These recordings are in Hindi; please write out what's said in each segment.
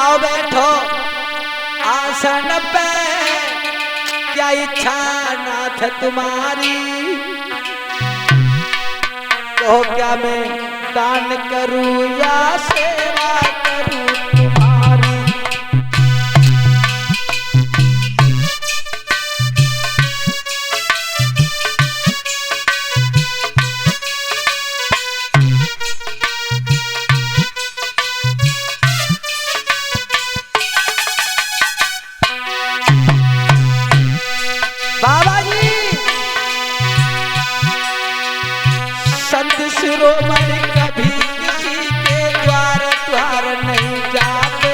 आओ बैठो आसन पे, क्या इच्छा नाथ तुम्हारी, कहो क्या मैं दान करूं या सेवा करूं तुम्हारी। बाबा जी संत शिरोमणि कभी किसी के द्वार द्वार नहीं जाते,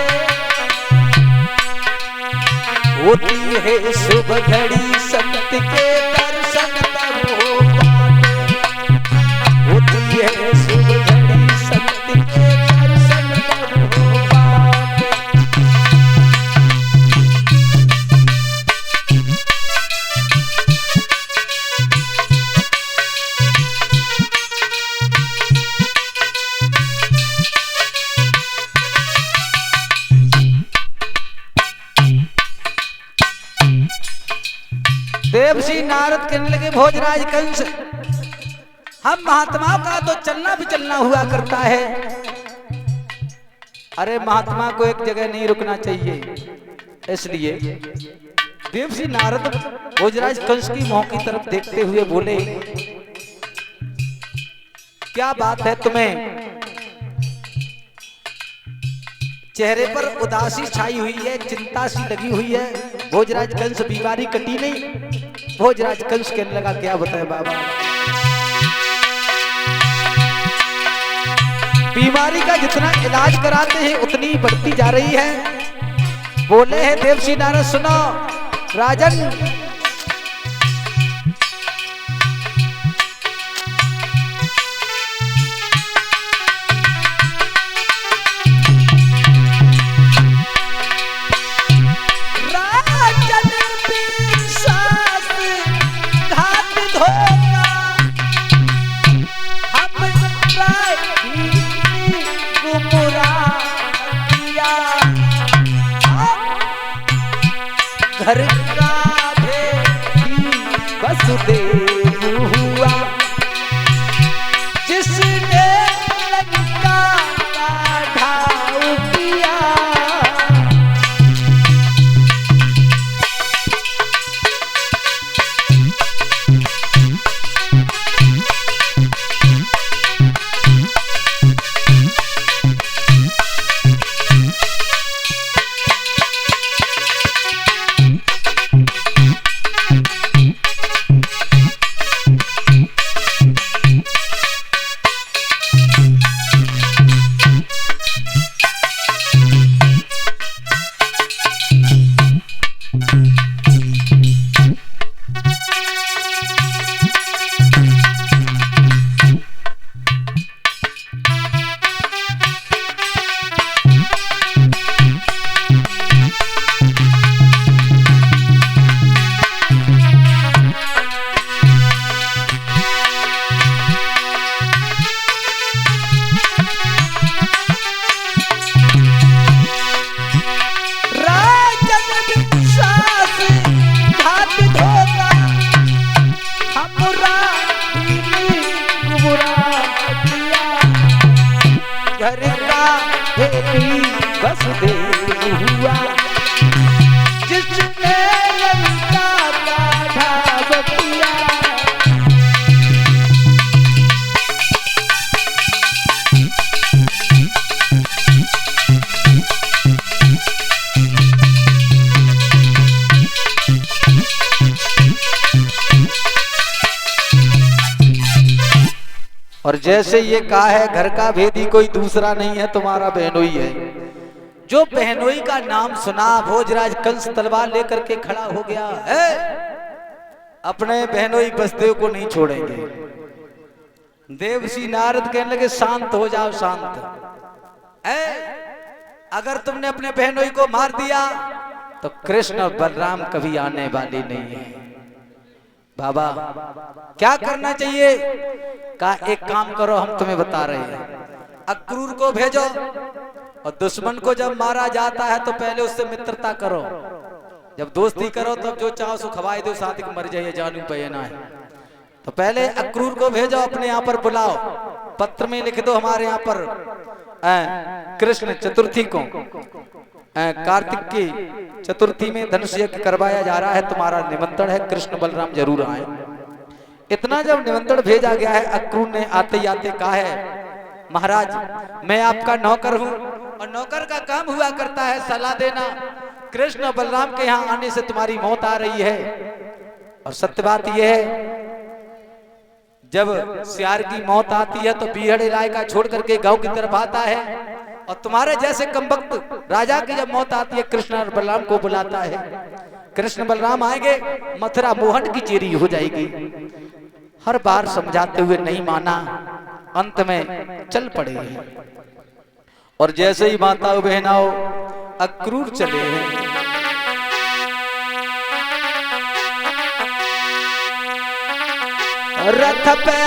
होती है शुभ घड़ी संत के दर्शन तब हो पाते, होती है शुभ घड़ी संत के दर्शन तब हो पाते। देवसी नारद कहने लगे भोजराज कंस, हम महात्माओं का तो चलना भी चलना हुआ करता है, अरे महात्मा को एक जगह नहीं रुकना चाहिए। इसलिए देवसी नारद भोजराज कंस की मुंह की तरफ देखते हुए बोले, क्या बात है तुम्हें चेहरे पर उदासी छाई हुई है, चिंता सी लगी हुई है। भोजराज कंस बीमारी कटी नहीं। भोजराज कंस कहने लगा क्या बताएं बाबा, बीमारी का जितना इलाज कराते हैं उतनी बढ़ती जा रही है। बोले हैं देवसी नारद सुनो राजन, घर का भेदी वसुदेव हुआ, जिसने लंका का ढाऊ किया। घर का भेदी वसुदेव हुआ, जिसने लंका का ढाऊ किया। और जैसे ये कहा है घर का भेदी कोई दूसरा नहीं है तुम्हारा बहनोई है। जो बहनोई का नाम सुना भोजराज कंस तलवार लेकर के खड़ा हो गया है, अपने बहनोई बसदेव को नहीं छोड़ेंगे। देवसी नारद कहने लगे शांत हो जाओ शांत, अगर तुमने अपने बहनोई को मार दिया तो कृष्ण और बलराम कभी आने वाले नहीं है। बाबा क्या करना चाहिए? कहा एक काम करो हम तुम्हें बता रहे हैं, अक्रूर को भेजो और दुश्मन को जब मारा जाता है तो पहले उससे मित्रता करो, जब दोस्ती करो तब जो चाहो सो खवाए दो, साथ मर जाइए जानू पे ना है। तो पहले अक्रूर को भेजो, अपने यहाँ पर बुलाओ, पत्र में लिख दो हमारे यहाँ पर कृष्ण चतुर्थी को, कार्तिक की चतुर्थी में धनुष यज्ञ करवाया जा रहा है, तुम्हारा निमंत्रण है, कृष्ण बलराम जरूर आए। इतना जब निमंत्रण भेजा गया है, अक्रूर ने आते ही आते कहा है महाराज मैं आपका नौकर हूँ और नौकर का काम हुआ करता है सलाह देना, कृष्ण बलराम के यहाँ आने से तुम्हारी मौत आ रही है। और सत्य बात यह है जब सियार की मौत आती है तो बीहड़ इलाका छोड़ करके गांव की तरफ आता है, और तुम्हारे जैसे कमबख्त राजा की जब मौत आती है कृष्ण और बलराम को बुलाता है, कृष्ण बलराम आएंगे मथुरा मोहन की चेरी हो जाएगी। हर बार समझाते हुए नहीं माना, अंत में चल पड़े। और जैसे ही माताओं बहनाओं अक्रूर चले हैं, रथ पे